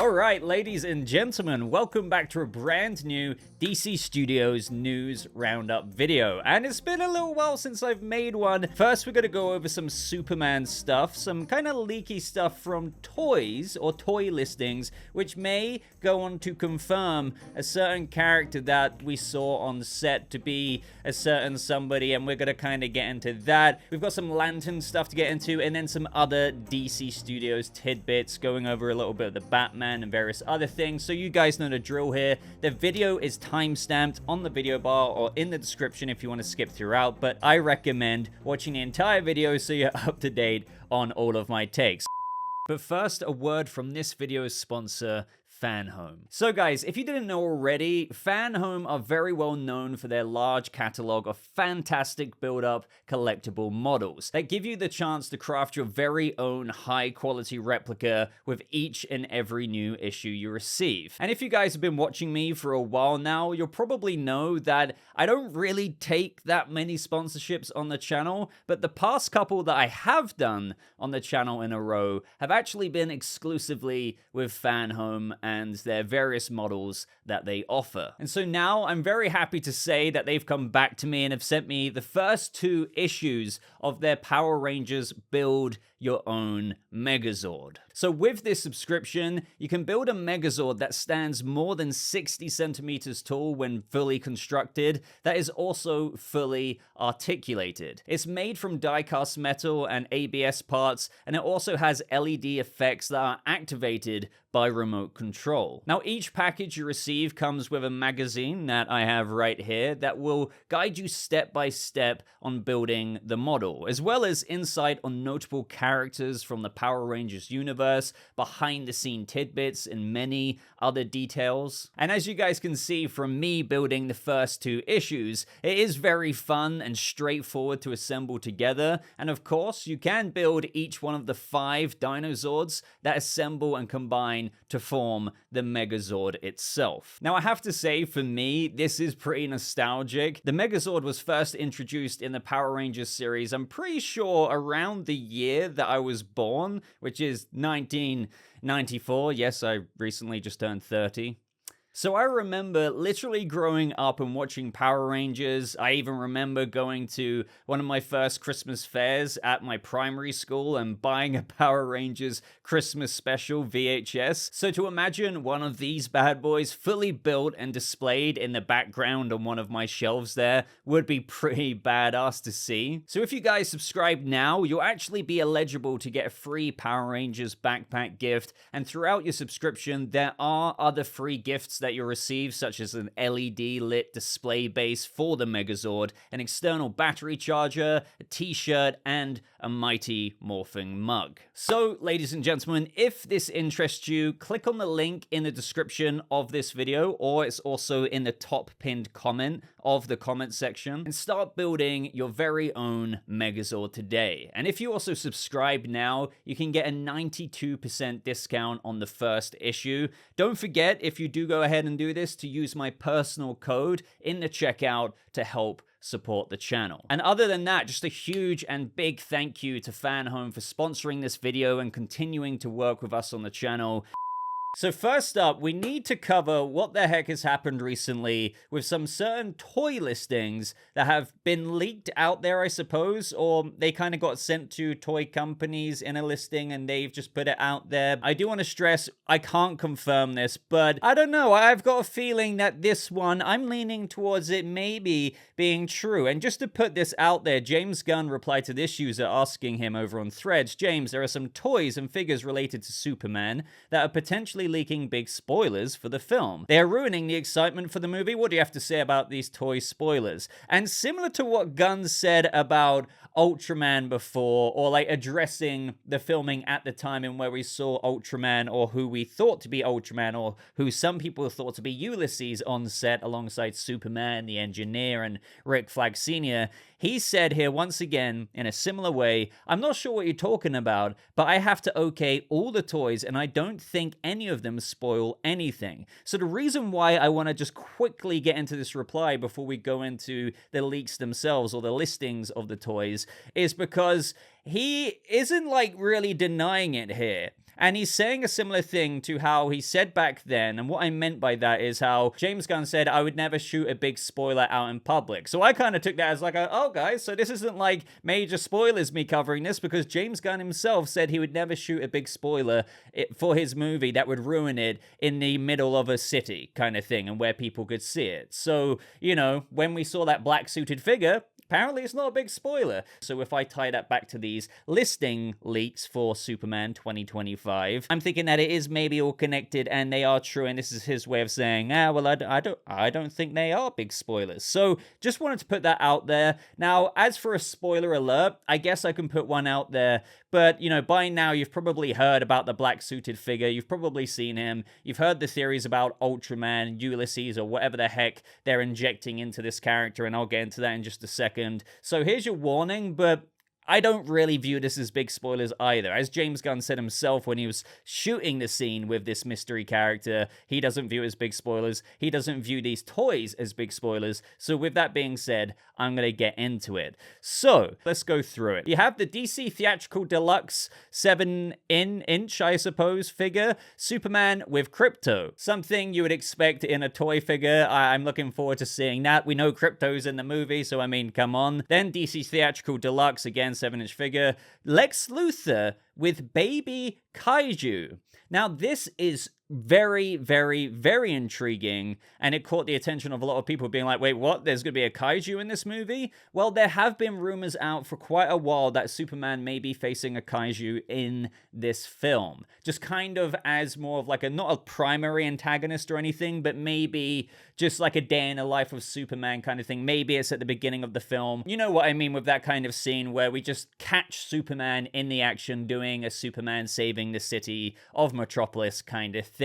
Alright, ladies and gentlemen, welcome back to a brand new DC Studios News Roundup video. And it's been a little while since I've made one. First, we're going to go over some Superman stuff, some kind of leaky stuff from toys or toy listings, which may go on to confirm a certain character that we saw on set to be a certain somebody, and we're going to kind of get into that. We've got some Lantern stuff to get into, and then some other DC Studios tidbits, going over a little bit of the Batman and various other things. So you guys know the drill here. The video is timestamped on the video bar or in the description if you want to skip throughout, but I recommend watching the entire video so you're up to date on all of my takes. But first, a word from this video's sponsor, FanHome. So guys, if you didn't know already, FanHome are very well known for their large catalog of fantastic build-up collectible models that give you the chance to craft your very own high-quality replica with each and every new issue you receive. And if you guys have been watching me for a while now, you'll probably know that I don't really take that many sponsorships on the channel, but the past couple that I have done on the channel in a row have actually been exclusively with FanHome and their various models that they offer. And so now I'm very happy to say that they've come back to me and have sent me the first 2 issues of their Power Rangers Build Your Own Megazord. So with this subscription, you can build a Megazord that stands more than 60 centimeters tall when fully constructed, that is also fully articulated. It's made from die-cast metal and ABS parts, and it also has LED effects that are activated by remote control. Now, each package you receive comes with a magazine that I have right here that will guide you step by step on building the model, as well as insight on notable characters from the Power Rangers universe, behind the scene tidbits, and many other details. And as you guys can see from me building the first 2 issues, it is very fun and straightforward to assemble together. And of course, you can build each one of the 5 Dinozords that assemble and combine to form the Megazord itself. Now, I have to say, for me, this is pretty nostalgic. The Megazord was first introduced in the Power Rangers series, I'm pretty sure around the year that I was born, which is 1994. Yes, I recently just turned 30. So I remember literally growing up and watching Power Rangers. I even remember going to one of my first Christmas fairs at my primary school and buying a Power Rangers Christmas special VHS. So to imagine one of these bad boys fully built and displayed in the background on one of my shelves there would be pretty badass to see. So if you guys subscribe now, you'll actually be eligible to get a free Power Rangers backpack gift. And throughout your subscription, there are other free gifts that you'll receive, such as an LED lit display base for the Megazord, an external battery charger, a t-shirt, and a mighty morphing mug. So, ladies and gentlemen, if this interests you, click on the link in the description of this video, or it's also in the top pinned comment of the comment section, and start building your very own Megazord today. And if you also subscribe now, you can get a 92% discount on the first issue. Don't forget, if you do go ahead and do this, to use my personal code in the checkout to help support the channel. And other than that, just a huge and big thank you to FanHome for sponsoring this video and continuing to work with us on the channel. So first up, we need to cover what the heck has happened recently with some certain toy listings that have been leaked out there, I suppose, or they kind of got sent to toy companies in a listing and they've just put it out there. I do want to stress, I can't confirm this, but I don't know. I've got a feeling that this one, I'm leaning towards it maybe being true. And just to put this out there, James Gunn replied to this user asking him over on Threads, James, there are some toys and figures related to Superman that are potentially leaking big spoilers for the film. They are ruining the excitement for the movie. What do you have to say about these toy spoilers? And similar to what Gunn said about Ultraman before, or like addressing the filming at the time and where we saw Ultraman, or who we thought to be Ultraman, or who some people thought to be Ulysses on set alongside Superman, the engineer, and Rick Flag Sr., he said here once again in a similar way, I'm not sure what you're talking about, but I have to okay all the toys and I don't think any of them spoil anything. So the reason why I want to just quickly get into this reply before we go into the leaks themselves or the listings of the toys is because he isn't like really denying it here. And he's saying a similar thing to how he said back then. And what I meant by that is how James Gunn said, I would never shoot a big spoiler out in public. So I kind of took that as like, oh guys, so this isn't like major spoilers me covering this, because James Gunn himself said he would never shoot a big spoiler for his movie that would ruin it in the middle of a city kind of thing and where people could see it. So, you know, when we saw that black suited figure, apparently it's not a big spoiler. So if I tie that back to these listing leaks for Superman 2025, I'm thinking that it is maybe all connected and they are true, and this is his way of saying, well, I don't think they are big spoilers. So just wanted to put that out there. Now, as for a spoiler alert, I guess I can put one out there, but, you know, by now you've probably heard about the black suited figure. You've probably seen him. You've heard the theories about Ultraman, Ulysses, or whatever the heck they're injecting into this character, and I'll get into that in just a second. So here's your warning, but I don't really view this as big spoilers either. As James Gunn said himself when he was shooting the scene with this mystery character, he doesn't view it as big spoilers. He doesn't view these toys as big spoilers. So with that being said, I'm going to get into it. So let's go through it. You have the DC Theatrical Deluxe 7-inch, I suppose, figure, Superman with Krypto. Something you would expect in a toy figure. I'm looking forward to seeing that. We know Krypto's in the movie, so I mean, come on. Then DC Theatrical Deluxe, again, 7-inch figure, Lex Luthor with baby Kaiju. Now, this is very, very, very intriguing, and it caught the attention of a lot of people being like, wait, what? There's going to be a kaiju in this movie? Well, there have been rumors out for quite a while that Superman may be facing a kaiju in this film. Just kind of as more of like not a primary antagonist or anything, but maybe just like a day in the life of Superman kind of thing. Maybe it's at the beginning of the film. You know what I mean with that kind of scene where we just catch Superman in the action doing a Superman saving the city of Metropolis kind of thing.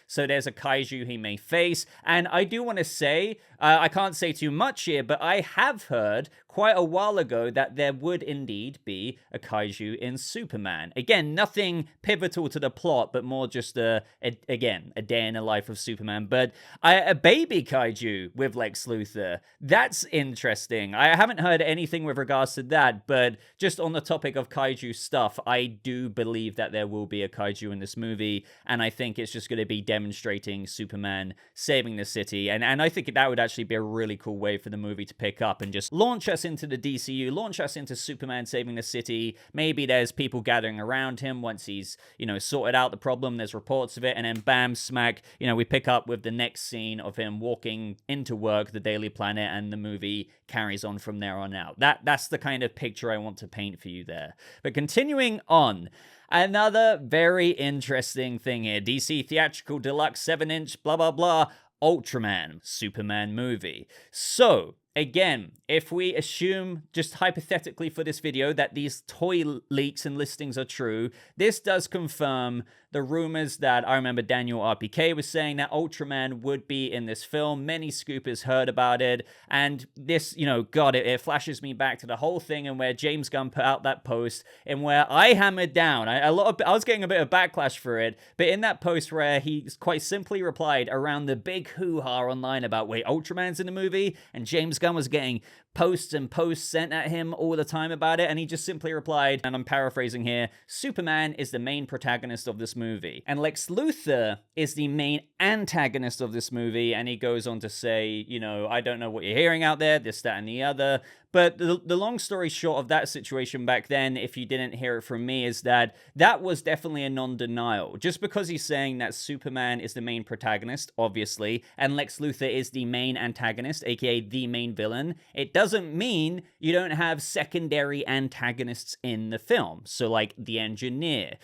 So there's a kaiju he may face, and I do want to say, I can't say too much here, but I have heard quite a while ago that there would indeed be a kaiju in Superman. Again, nothing pivotal to the plot, but more just again, a day in the life of Superman. But a baby kaiju with Lex Luthor, that's interesting. I haven't heard anything with regards to that, but just on the topic of kaiju stuff, I do believe that there will be a kaiju in this movie, and I think it's just going to be demonstrating Superman saving the city, and I think that would actually be a really cool way for the movie to pick up and just launch us into the DCU, launch us into Superman saving the city. Maybe there's people gathering around him once he's, you know, sorted out the problem, there's reports of it, and then bam, smack, you know, we pick up with the next scene of him walking into work, the Daily Planet, and the movie carries on from there on out. That's the kind of picture I want to paint for you there. But continuing on, another very interesting thing here. DC Theatrical Deluxe 7-inch blah blah blah Ultraman Superman movie. So again, if we assume, just hypothetically for this video, that these toy leaks and listings are true, this does confirm the rumors that I remember Daniel RPK was saying that Ultraman would be in this film. Many scoopers heard about it, and this, you know, God, it flashes me back to the whole thing and where James Gunn put out that post and where I hammered down. I was getting a bit of backlash for it, but in that post where he quite simply replied around the big hoo-ha online about, wait, Ultraman's in the movie, and James Gunn was getting posts and posts sent at him all the time about it, and he just simply replied, and I'm paraphrasing here, Superman is the main protagonist of this movie, and Lex Luthor is the main antagonist of this movie, and he goes on to say, you know, I don't know what you're hearing out there, this, that, and the other. But the long story short of that situation back then, if you didn't hear it from me, is that that was definitely a non-denial. Just because he's saying that Superman is the main protagonist, obviously, and Lex Luthor is the main antagonist, aka the main villain, it doesn't mean you don't have secondary antagonists in the film. So like the engineer,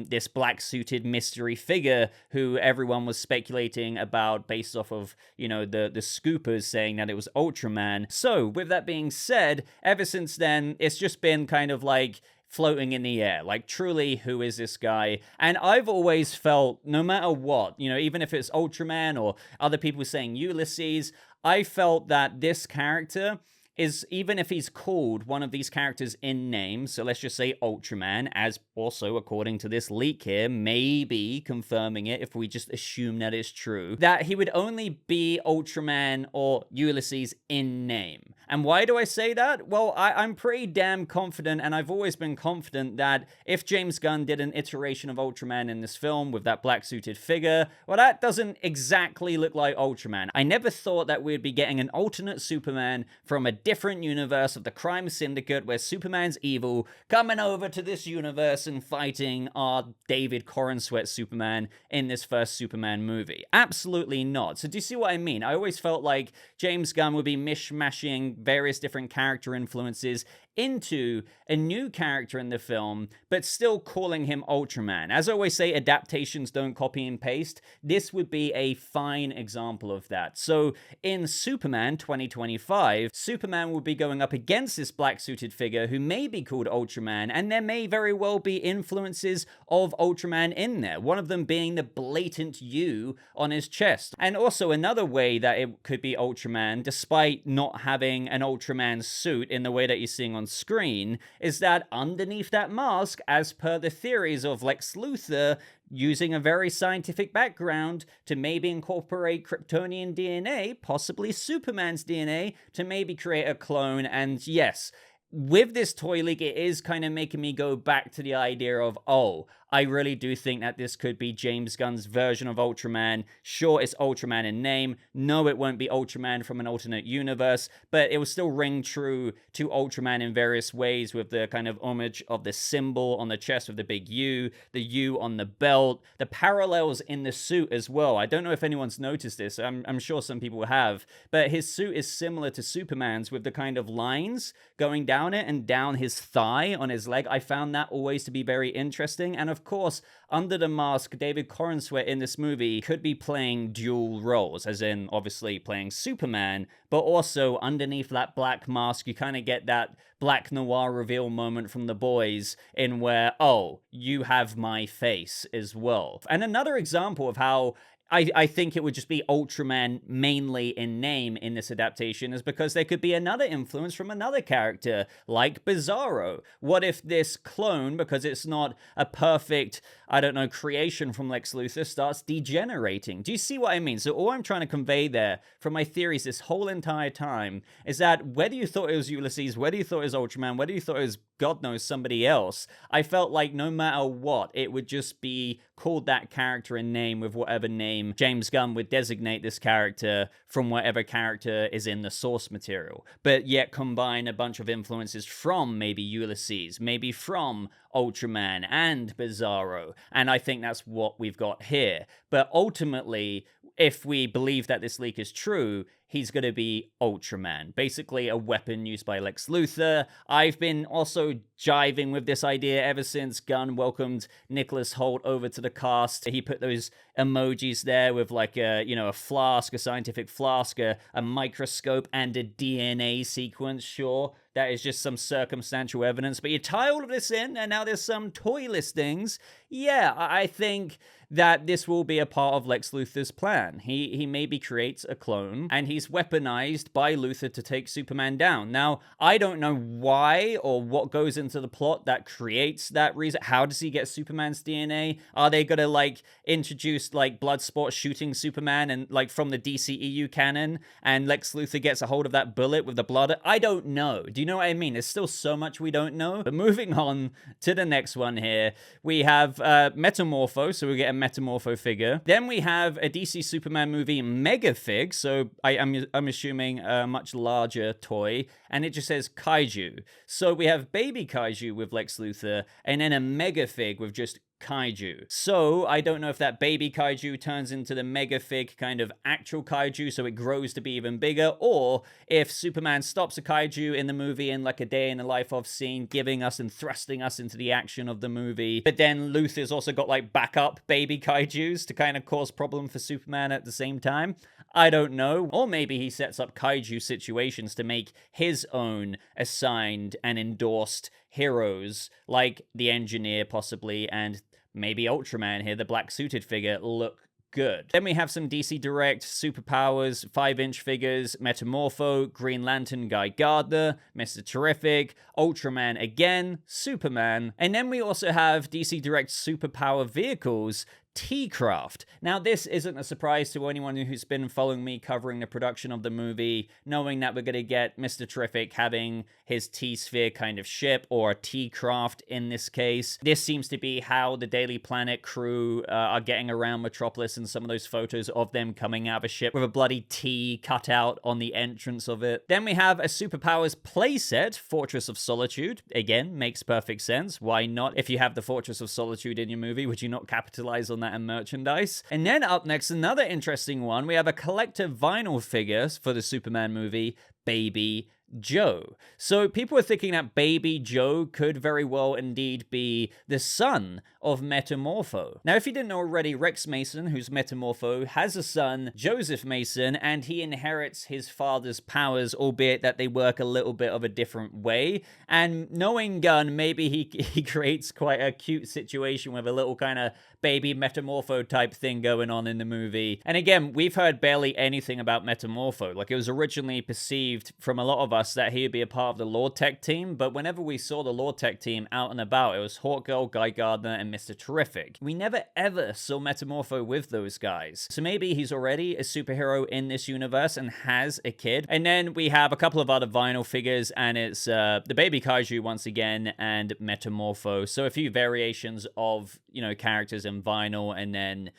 this black-suited mystery figure who everyone was speculating about based off of, you know, the scoopers saying that it was Ultraman. So with that being said, ever since then, it's just been kind of like floating in the air. Like, truly, who is this guy? And I've always felt, no matter what, you know, even if it's Ultraman or other people saying Ulysses, I felt that this character is, even if he's called one of these characters in name, so let's just say Ultraman, as also according to this leak here, maybe confirming it if we just assume that it's true, that he would only be Ultraman or Ulysses in name. And why do I say that? Well, I'm pretty damn confident, and I've always been confident that if James Gunn did an iteration of Ultraman in this film with that black-suited figure, well, that doesn't exactly look like Ultraman. I never thought that we'd be getting an alternate Superman from a different universe of the crime syndicate where Superman's evil, coming over to this universe and fighting our David Corenswet Superman in this first Superman movie. Absolutely not. So do you see what I mean? I always felt like James Gunn would be mishmashing various different character influences into a new character in the film, but still calling him Ultraman. As I always say, adaptations don't copy and paste. This would be a fine example of that. So in Superman 2025, Superman will be going up against this black-suited figure who may be called Ultraman, and there may very well be influences of Ultraman in there, one of them being the blatant U on his chest. And also another way that it could be Ultraman, despite not having an Ultraman suit in the way that you're seeing on screen, is that underneath that mask, as per the theories of Lex Luthor, using a very scientific background to maybe incorporate Kryptonian DNA, possibly Superman's DNA, to maybe create a clone. And yes, with this toy leak, it is kind of making me go back to the idea of, oh, I really do think that this could be James Gunn's version of Ultraman. Sure, it's Ultraman in name. No, it won't be Ultraman from an alternate universe, but it will still ring true to Ultraman in various ways with the kind of homage of the symbol on the chest with the big U, the U on the belt, the parallels in the suit as well. I don't know if anyone's noticed this. I'm sure some people have, but his suit is similar to Superman's with the kind of lines going down it and down his thigh on his leg. I found that always to be very interesting. And of course, under the mask, David Corenswet in this movie could be playing dual roles, as in obviously playing Superman, but also underneath that black mask, you kind of get that black noir reveal moment from the boys in where, oh, you have my face as well. And another example of how I think it would just be Ultraman mainly in name in this adaptation is because there could be another influence from another character, like Bizarro. What if this clone, because it's not a perfect, I don't know, creation from Lex Luthor, starts degenerating? Do you see what I mean? So all I'm trying to convey there from my theories this whole entire time is that whether you thought it was Ulysses, whether you thought it was Ultraman, whether you thought it was God knows somebody else, I felt like no matter what, it would just be called that character in name with whatever name James Gunn would designate this character from whatever character is in the source material, but yet combine a bunch of influences from maybe Ulysses, maybe from Ultraman and Bizarro, and I think that's what we've got here. But ultimately, if we believe that this leak is true, he's going to be Ultraman, basically a weapon used by Lex Luthor. I've been also jiving with this idea ever since Gunn welcomed Nicholas Hoult over to the cast. He put those emojis there with like a, you know, a flask, a scientific flask, a microscope, and a DNA sequence. Sure, that is just some circumstantial evidence, but you tie all of this in, and now there's some toy listings. Yeah, I think that this will be a part of Lex Luthor's plan. He maybe creates a clone, and he's weaponized by Luthor to take Superman down. Now, I don't know why or what goes into the plot that creates that reason. How does he get Superman's DNA? Are they gonna, like, introduce, like, Bloodsport shooting Superman and, like, from the DCEU canon, and Lex Luthor gets a hold of that bullet with the blood? I don't know. Do you know what I mean? There's still so much we don't know. But moving on to the next one here, we have Metamorpho, so we get a Metamorpho figure. Then we have a DC Superman movie Mega Fig, so I'm assuming a much larger toy, and it just says Kaiju. So we have Baby Kaiju with Lex Luthor, and then a Mega Fig with just Kaiju. So I don't know if that Baby Kaiju turns into the Mega Fig kind of actual Kaiju, so it grows to be even bigger, or if Superman stops a Kaiju in the movie in like a day in the life of scene, giving us and thrusting us into the action of the movie, but then Luthor's also got like backup Baby Kaijus to kind of cause problem for Superman at the same time. I don't know. Or maybe he sets up Kaiju situations to make his own assigned and endorsed heroes, like the Engineer possibly, and maybe Ultraman here, the black-suited figure, look good. Then we have some DC Direct Superpowers 5-inch figures, Metamorpho, Green Lantern Guy Gardner, Mr. Terrific, Ultraman again, Superman, and then we also have DC Direct Superpower vehicles T-Craft. Now, this isn't a surprise to anyone who's been following me covering the production of the movie, knowing that we're going to get Mr. Terrific having his T-Sphere kind of ship, or a T-Craft in this case. This seems to be how the Daily Planet crew are getting around Metropolis, and some of those photos of them coming out of a ship with a bloody T cut out on the entrance of it. Then we have a Superpowers playset, Fortress of Solitude. Again, makes perfect sense. Why not? If you have the Fortress of Solitude in your movie, would you not capitalize on that in merchandise? And then up next, another interesting one. We have a collector vinyl figure for the Superman movie, Baby Joe. So people are thinking that Baby Joe could very well indeed be the son of Metamorpho. Now, if you didn't know already, Rex Mason, who's Metamorpho, has a son, Joseph Mason, and he inherits his father's powers, albeit that they work a little bit of a different way. And knowing Gunn, maybe he creates quite a cute situation with a little kind of baby Metamorpho type thing going on in the movie. And again, we've heard barely anything about Metamorpho. Like, it was originally perceived from a lot of us that he would be a part of the Lord Tech team, but whenever we saw the Lord Tech team out and about, it was Hawkgirl, Guy Gardner, and Mr. Terrific. We never ever saw Metamorpho with those guys. So maybe he's already a superhero in this universe and has a kid. And then we have a couple of other vinyl figures, and it's the Baby Kaiju once again, and Metamorpho. So a few variations of, characters in vinyl, and then,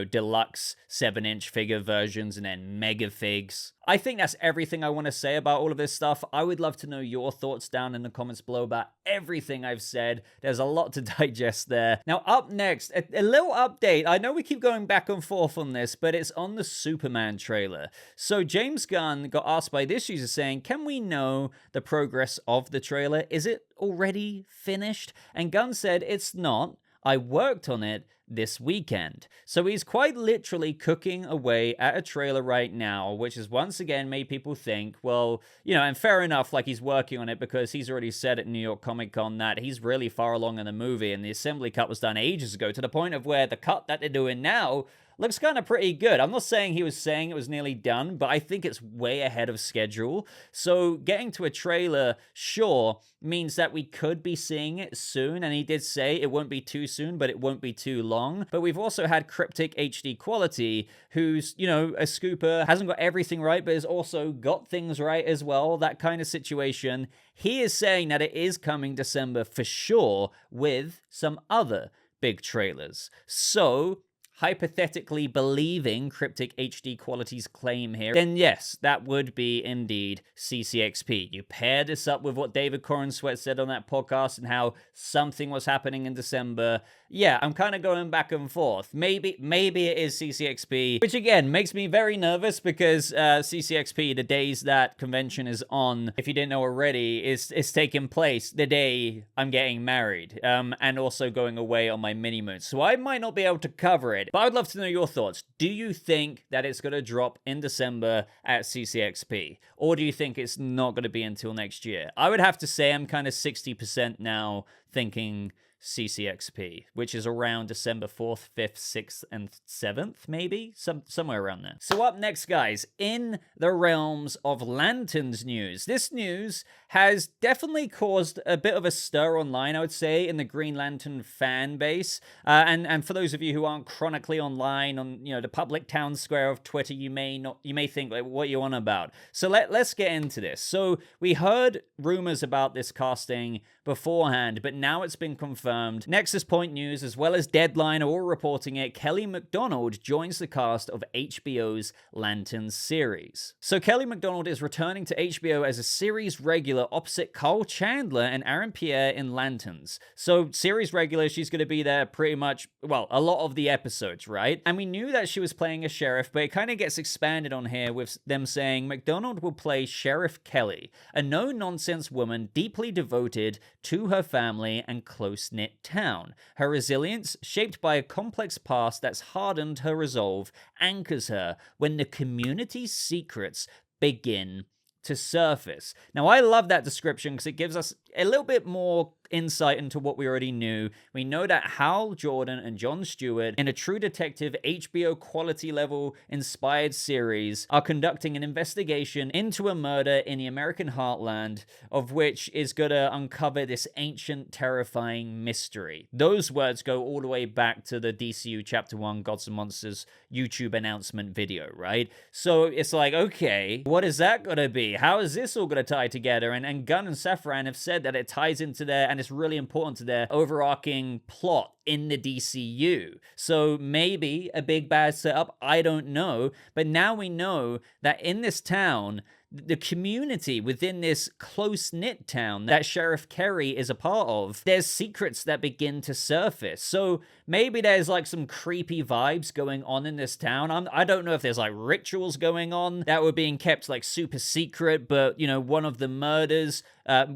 deluxe 7-inch figure versions, and then mega figs. I think that's everything I want to say about all of this stuff. I would love to know your thoughts down in the comments below about everything I've said. There's a lot to digest there. Now, up next, a little update. I know we keep going back and forth on this, but it's on the Superman trailer. So James Gunn got asked by this user saying, can we know the progress of the trailer? Is it already finished? And Gunn said, it's not. I worked on it this weekend. So he's quite literally cooking away at a trailer right now, which has once again made people think, well, and fair enough, like, he's working on it because he's already said at New York Comic Con that he's really far along in the movie, and the assembly cut was done ages ago, to the point of where the cut that they're doing now looks kind of pretty good. I'm not saying he was saying it was nearly done, but I think it's way ahead of schedule. So getting to a trailer, sure, means that we could be seeing it soon. And he did say it won't be too soon, but it won't be too long. But we've also had Cryptic HD Quality, who's, a scooper, hasn't got everything right, but has also got things right as well. That kind of situation. He is saying that it is coming December for sure, with some other big trailers. So, hypothetically believing Cryptic HD Quality's claim here, then yes, that would be indeed CCXP. You pair this up with what David Corenswet said on that podcast and how something was happening in December. Yeah, I'm kind of going back and forth. Maybe it is CCXP, which again makes me very nervous because CCXP, the days that convention is on, if you didn't know already, is taking place the day I'm getting married, and also going away on my mini-moon. So I might not be able to cover it. But I'd love to know your thoughts. Do you think that it's going to drop in December at CCXP? Or do you think it's not going to be until next year? I would have to say I'm kind of 60% now thinking CCXP, which is around December 4th, 5th, 6th, and 7th, maybe? Somewhere around there. So up next, guys, in the realms of Lanterns news. This news has definitely caused a bit of a stir online, I would say, in the Green Lantern fan base. And for those of you who aren't chronically online on, the public town square of Twitter, you may think, like, what are you on about? So let's get into this. So we heard rumors about this casting beforehand, but now it's been confirmed. Nexus Point News, as well as Deadline, are all reporting it. Kelly MacDonald joins the cast of HBO's Lanterns series. So Kelly MacDonald is returning to HBO as a series regular opposite Carl Chandler and Aaron Pierre in Lanterns. So series regular, she's going to be there pretty much, well, a lot of the episodes, right? And we knew that she was playing a sheriff, but it kind of gets expanded on here with them saying MacDonald will play Sheriff Kelly, a no-nonsense woman deeply devoted to her family and close-knit town. Her resilience, shaped by a complex past that's hardened her resolve, anchors her when the community's secrets begin to surface. Now, I love that description because it gives us a little bit more insight into what we already knew. We know that Hal Jordan and Jon Stewart, in a True Detective HBO quality level inspired series, are conducting an investigation into a murder in the American heartland, of which is going to uncover this ancient, terrifying mystery. Those words go all the way back to the DCU Chapter 1 Gods and Monsters YouTube announcement video, right? So it's like, okay, what is that going to be? How is this all going to tie together? And Gunn and Safran have said that it ties into their, and it's really important to their overarching plot in the DCU. So maybe a big bad setup, I don't know. But now we know that in this town, the community within this close-knit town that Sheriff Kerry is a part of, there's secrets that begin to surface. So maybe there's like some creepy vibes going on in this town. I don't know if there's like rituals going on that were being kept like super secret, but you know, one of the murders,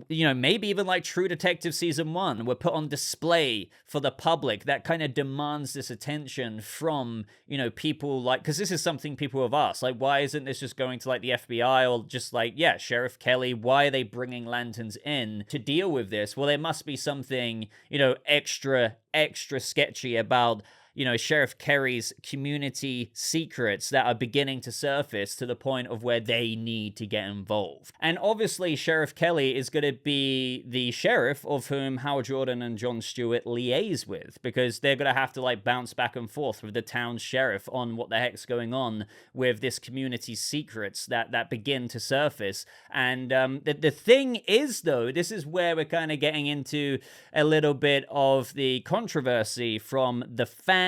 you know, maybe even like True Detective Season 1 were put on display for the public that kind of demands this attention from, you know, people like, because this is something people have asked, like, why isn't this just going to like the FBI or just like, yeah, Sheriff Kelly, why are they bringing lanterns in to deal with this? Well, there must be something, you know, extra sketchy about, you know, Sheriff Kerry's community secrets that are beginning to surface to the point of where they need to get involved. And obviously, Sheriff Kelly is going to be the sheriff of whom Hal Jordan and Jon Stewart liaise with, because they're going to have to like bounce back and forth with the town's sheriff on what the heck's going on with this community's secrets that begin to surface. And the thing is, though, this is where we're kind of getting into a little bit of the controversy from the fandom,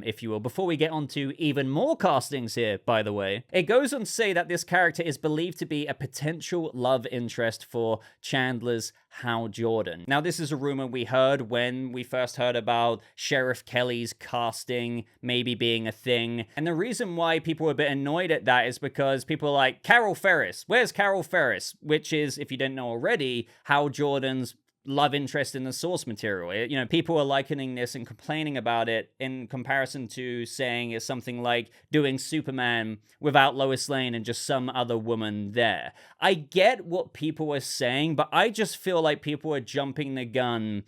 if you will, before we get on to even more castings here, by the way. It goes on to say that this character is believed to be a potential love interest for Chandler's Hal Jordan. Now, this is a rumor we heard when we first heard about Sheriff Kelly's casting maybe being a thing. And the reason why people were a bit annoyed at that is because people are like, Carol Ferris, where's Carol Ferris? Which is, if you didn't know already, Hal Jordan's love interest in the source material. You know, people are likening this and complaining about it in comparison to saying it's something like doing Superman without Lois Lane and just some other woman there. I get what people are saying, but I just feel like people are jumping the gun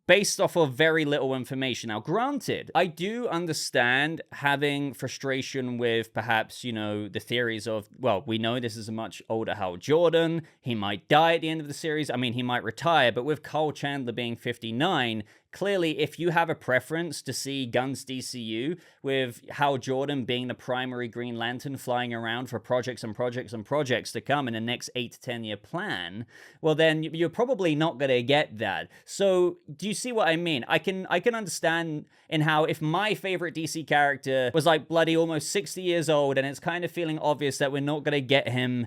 based off of very little information. Now, granted, I do understand having frustration with perhaps, you know, the theories of, well, we know this is a much older Hal Jordan. He might die at the end of the series. I mean, he might retire, but with Kyle Chandler being 59, clearly, if you have a preference to see Gunn's DCU with Hal Jordan being the primary Green Lantern flying around for projects and projects and projects to come in the next 8 to 10 year plan, well, then you're probably not going to get that. So do you see what I mean? I can understand in how if my favorite DC character was like bloody almost 60 years old and it's kind of feeling obvious that we're not going to get him,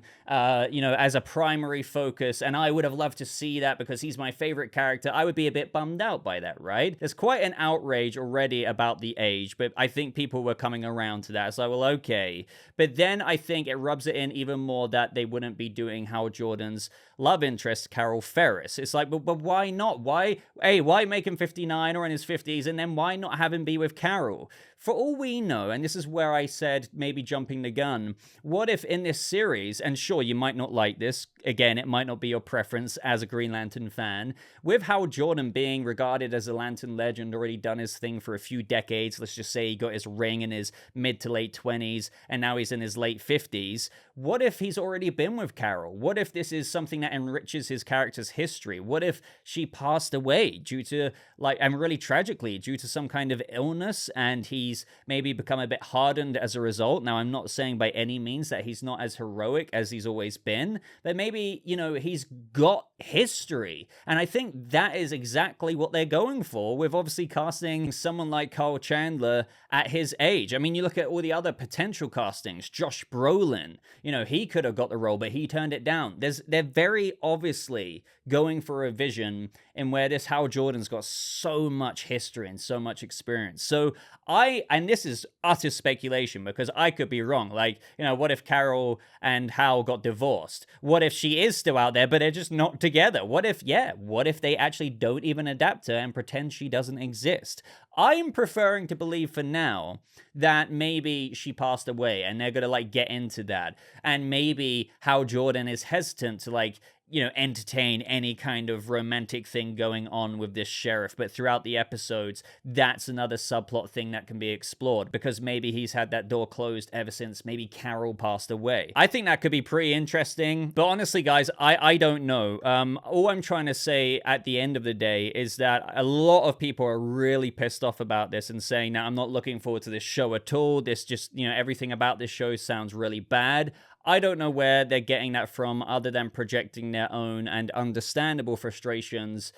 you know, as a primary focus, and I would have loved to see that because he's my favorite character, I would be a bit bummed out by that. Right? There's quite an outrage already about the age, but I think people were coming around to that. It's like, well, okay. But then I think it rubs it in even more that they wouldn't be doing Hal Jordan's love interest, Carol Ferris. It's like, but why not? Why make him 59 or in his 50s, and then why not have him be with Carol? For all we know, and this is where I said maybe jumping the gun, what if in this series, and sure, you might not like this, again, it might not be your preference as a Green Lantern fan, with Hal Jordan being regarded as a Lantern legend, already done his thing for a few decades, let's just say he got his ring in his mid to late 20s, and now he's in his late 50s, what if he's already been with Carol? What if this is something that enriches his character's history? What if she passed away due to, like, and really tragically, due to some kind of illness, and he's maybe become a bit hardened as a result? Now, I'm not saying by any means that he's not as heroic as he's always been, but maybe, you know, he's got history. And I think that is exactly what they're going for with obviously casting someone like Kyle Chandler at his age. I mean, you look at all the other potential castings, Josh Brolin, you know, he could have got the role, but he turned it down. They're very obviously going for a vision in where this Hal Jordan's got so much history and so much experience. So and this is utter speculation because I could be wrong. Like, you know, what if Carol and Hal got divorced? What if she is still out there, but they're just not together? What if they actually don't even adapt her and pretend she doesn't exist? I'm preferring to believe for now that maybe she passed away and they're going to like get into that. And maybe Hal Jordan is hesitant to like, entertain any kind of romantic thing going on with this sheriff, but throughout the episodes, that's another subplot thing that can be explored, because maybe he's had that door closed ever since maybe Carol passed away. I think that could be pretty interesting, but honestly, guys, I don't know. All I'm trying to say at the end of the day is that a lot of people are really pissed off about this and saying that I'm not looking forward to this show at all. This just, everything about this show sounds really bad. I don't know where they're getting that from other than projecting their own and understandable frustrations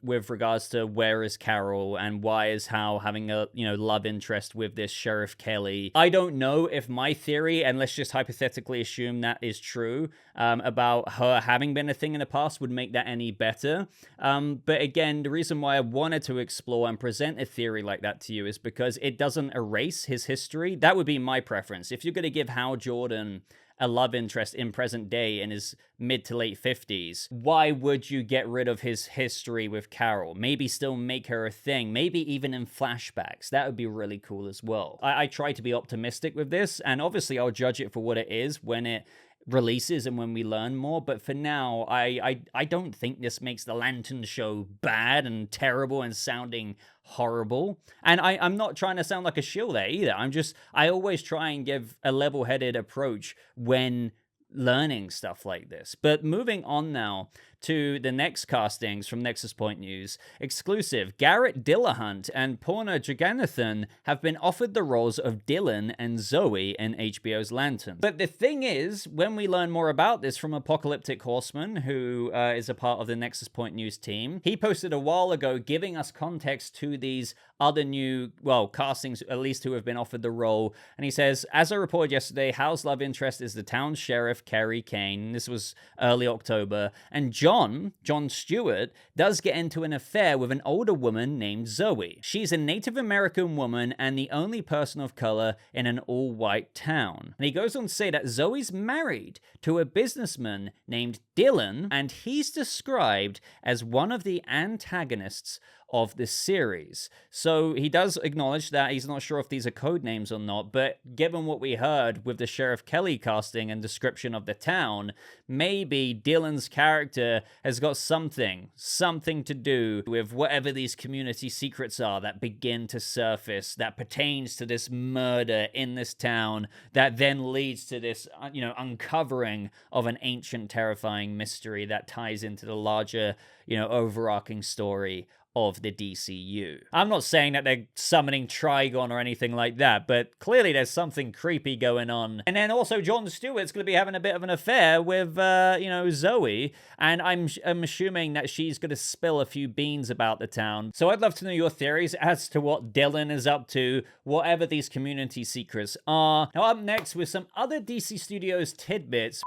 with regards to where is Carol and why is Hal having a, love interest with this Sheriff Kelly. I don't know if my theory, and let's just hypothetically assume that is true, about her having been a thing in the past would make that any better. But again, the reason why I wanted to explore and present a theory like that to you is because it doesn't erase his history. That would be my preference. If you're going to give Hal Jordan a love interest in present day in his mid to late 50s, why would you get rid of his history with Carol? Maybe still make her a thing, maybe even in flashbacks. That would be really cool as well. I try to be optimistic with this, and obviously I'll judge it for what it is when it releases and when we learn more, but for now, I don't think this makes the Lantern show bad and terrible and sounding horrible. And I'm not trying to sound like a shill there either. I always try and give a level-headed approach when learning stuff like this. But moving on now to the next castings from Nexus Point News. Exclusive, Garrett Dillahunt and Purna Jagannathan have been offered the roles of Dylan and Zoe in HBO's Lanterns. But the thing is, when we learn more about this from Apocalyptic Horseman, who is a part of the Nexus Point News team, he posted a while ago giving us context to these other new, castings, at least who have been offered the role. And he says, as I reported yesterday, Hal's love interest is the town sheriff, Kerry Kane. This was early October. And John Stewart, does get into an affair with an older woman named Zoe. She's a Native American woman and the only person of color in an all-white town. And he goes on to say that Zoe's married to a businessman named Dylan, and he's described as one of the antagonists of this series. So he does acknowledge that he's not sure if these are code names or not, but given what we heard with the Sheriff Kelly casting and description of the town, maybe Dylan's character has got something to do with whatever these community secrets are that begin to surface that pertains to this murder in this town that then leads to this, uncovering of an ancient, terrifying mystery that ties into the larger, overarching story of the DCU. I'm not saying that they're summoning Trigon or anything like that, but clearly there's something creepy going on. And then also Jon Stewart's going to be having a bit of an affair with, Zoe, and I'm assuming that she's going to spill a few beans about the town. So I'd love to know your theories as to what Dylan is up to, whatever these community secrets are. Now up next with some other DC Studios tidbits.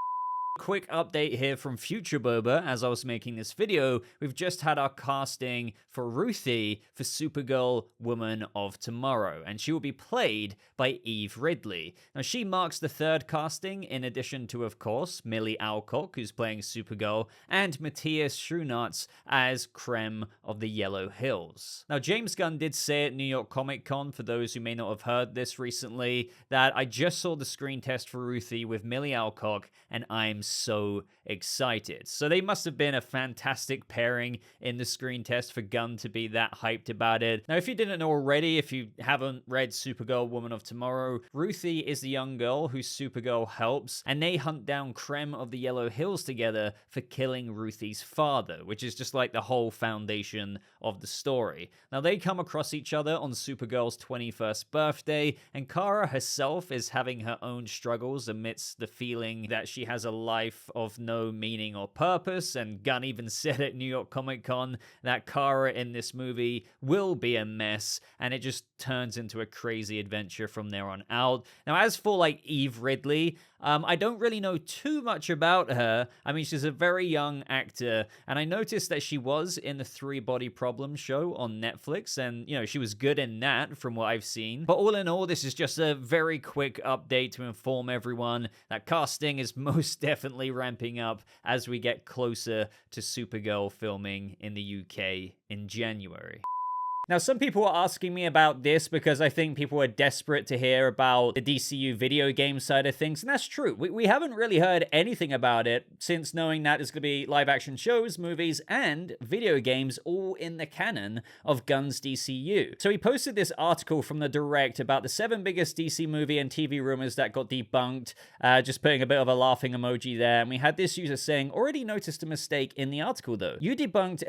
Quick update here from Future Boba. As I was making this video, we've just had our casting for Ruthie for Supergirl Woman of Tomorrow, and she will be played by Eve Ridley. Now, she marks the third casting, in addition to, of course, Millie Alcock, who's playing Supergirl, and Matthias Schoenaerts as Krem of the Yellow Hills. Now, James Gunn did say at New York Comic Con, for those who may not have heard this recently, that I just saw the screen test for Ruthie with Millie Alcock, and I'm so excited. So they must have been a fantastic pairing in the screen test for Gunn to be that hyped about it. Now, if you didn't know already, if you haven't read Supergirl Woman of Tomorrow, Ruthie is the young girl who Supergirl helps, and they hunt down Krem of the Yellow Hills together for killing Ruthie's father, which is just like the whole foundation of the story. Now, they come across each other on Supergirl's 21st birthday, and Kara herself is having her own struggles amidst the feeling that she has a life of no meaning or purpose, and Gunn even said at New York Comic Con that Kara in this movie will be a mess, and it just turns into a crazy adventure from there on out. Now, as for like Eve Ridley, I don't really know too much about her. I mean, she's a very young actor, and I noticed that she was in the Three Body Problem show on Netflix, and, she was good in that from what I've seen. But all in all, this is just a very quick update to inform everyone that casting is most definitely ramping up as we get closer to Supergirl filming in the UK in January. Now, some people are asking me about this because I think people are desperate to hear about the DCU video game side of things, and that's true. We haven't really heard anything about it since knowing that there's going to be live-action shows, movies, and video games all in the canon of Gunn's DCU. So he posted this article from the Direct about the 7 biggest DC movie and TV rumors that got debunked, just putting a bit of a laughing emoji there, and we had this user saying, already noticed a mistake in the article though. You debunked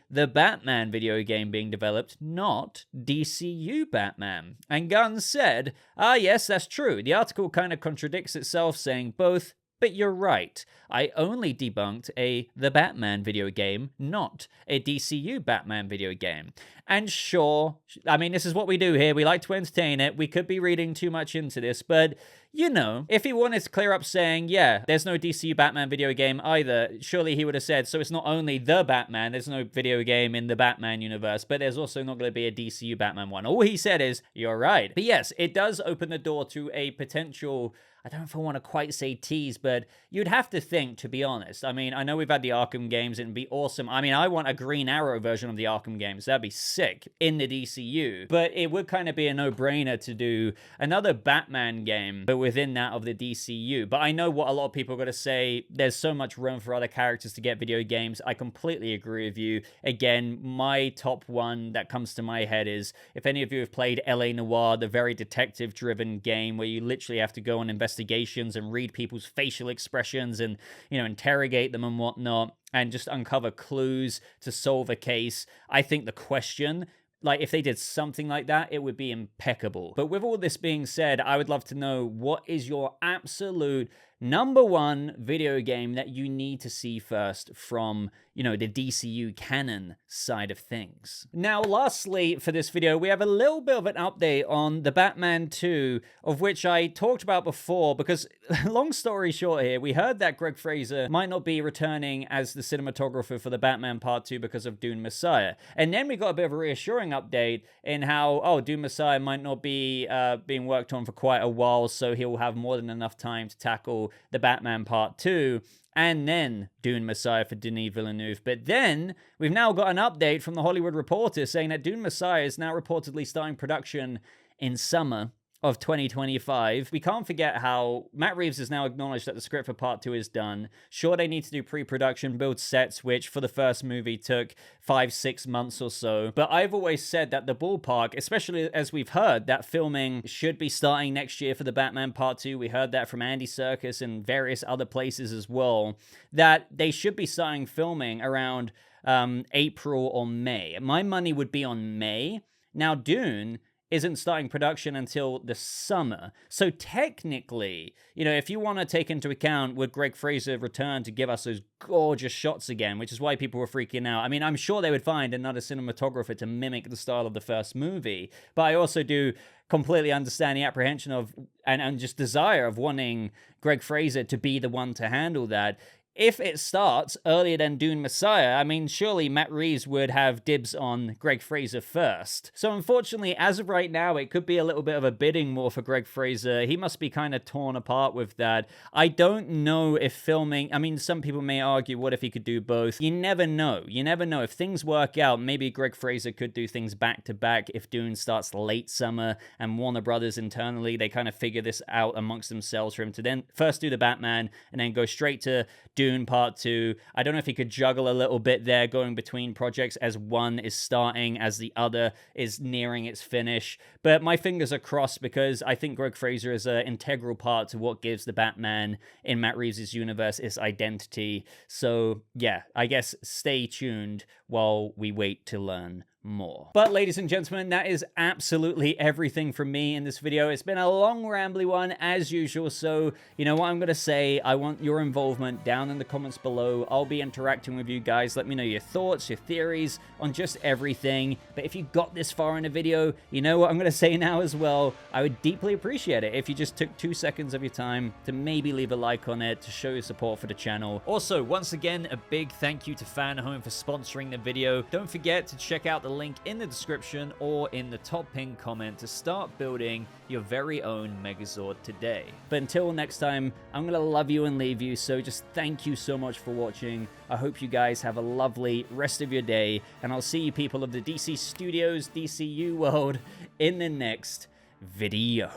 The Batman video game being developed, not DCU Batman. And Gunn said, yes, that's true. The article kind of contradicts itself, saying both, but you're right. I only debunked The Batman video game, not a DCU Batman video game. And sure, I mean, this is what we do here. We like to entertain it. We could be reading too much into this, but you know, if he wanted to clear up saying, yeah, there's no DCU Batman video game either, surely he would have said, so it's not only The Batman, there's no video game in the Batman universe, but there's also not going to be a DCU Batman one. All he said is, you're right. But yes, it does open the door to a potential, I don't know if I want to quite say tease, but you'd have to think, to be honest. I mean, I know we've had the Arkham games, it'd be awesome. I mean, I want a Green Arrow version of the Arkham games. That'd be sick in the DCU. But it would kind of be a no-brainer to do another Batman game, but within that of the DCU. But I know what a lot of people are going to say. There's so much room for other characters to get video games. I completely agree with you. Again, my top one that comes to my head is, if any of you have played LA Noire, the very detective-driven game where you literally have to go on investigations and read people's facial expressions and, you know, interrogate them and whatnot, and just uncover clues to solve a case. I think The Question, like, if they did something like that, it would be impeccable. But with all this being said, I would love to know, what is your absolute number one video game that you need to see first from, you know, the DCU canon side of things? Now, lastly, for this video, we have a little bit of an update on the Batman 2, of which I talked about before, because long story short here, we heard that Greg Fraser might not be returning as the cinematographer for the Batman Part 2 because of Dune Messiah. And then we got a bit of a reassuring update in how, Dune Messiah might not be being worked on for quite a while, so he'll have more than enough time to tackle the Batman Part 2, and then Dune Messiah for Denis Villeneuve. But then, we've now got an update from the Hollywood Reporter saying that Dune Messiah is now reportedly starting production in summer of 2025. We can't forget how Matt Reeves has now acknowledged that the script for Part 2 is done. Sure, they need to do pre-production, build sets, which for the first movie took 5-6 months or so. But I've always said that the ballpark, especially as we've heard that filming should be starting next year for the Batman Part 2. We heard that from Andy Serkis and various other places as well, that they should be starting filming around April or May. My money would be on May. Now, Dune isn't starting production until the summer. So technically, you know, if you want to take into account, would Greg Fraser return to give us those gorgeous shots again, which is why people were freaking out. I mean, I'm sure they would find another cinematographer to mimic the style of the first movie, but I also do completely understand the apprehension of, and just desire of wanting Greg Fraser to be the one to handle that. If it starts earlier than Dune Messiah, I mean, surely Matt Reeves would have dibs on Greg Fraser first. So unfortunately, as of right now, it could be a little bit of a bidding war for Greg Fraser. He must be kind of torn apart with that. I don't know if filming, I mean, some people may argue, what if he could do both? You never know. You never know. If things work out, maybe Greg Fraser could do things back to back if Dune starts late summer and Warner Brothers internally, they kind of figure this out amongst themselves for him to then first do the Batman and then go straight to Dune Part 2. I don't know if he could juggle a little bit there going between projects as one is starting, as the other is nearing its finish. But my fingers are crossed because I think Greg Fraser is an integral part to what gives the Batman in Matt Reeves' universe its identity. So yeah, I guess stay tuned while we wait to learn more. But ladies and gentlemen, that is absolutely everything from me in this video. It's been a long, rambly one as usual, so you know what I'm gonna say. I want your involvement down in the comments below. I'll be interacting with you guys. Let me know your thoughts, your theories on just everything. But if you got this far in the video, you know what I'm gonna say now as well. I would deeply appreciate it if you just took 2 seconds of your time to maybe leave a like on it to show your support for the channel. Also, once again, a big thank you to Fan Home for sponsoring the video. Don't forget to check out the link in the description or in the top pinned comment to start building your very own Megazord today. But until next time, I'm going to love you and leave you, so just thank you so much for watching. I hope you guys have a lovely rest of your day, and I'll see you people of the DC Studios, DCU world, in the next video.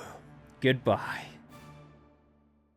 Goodbye.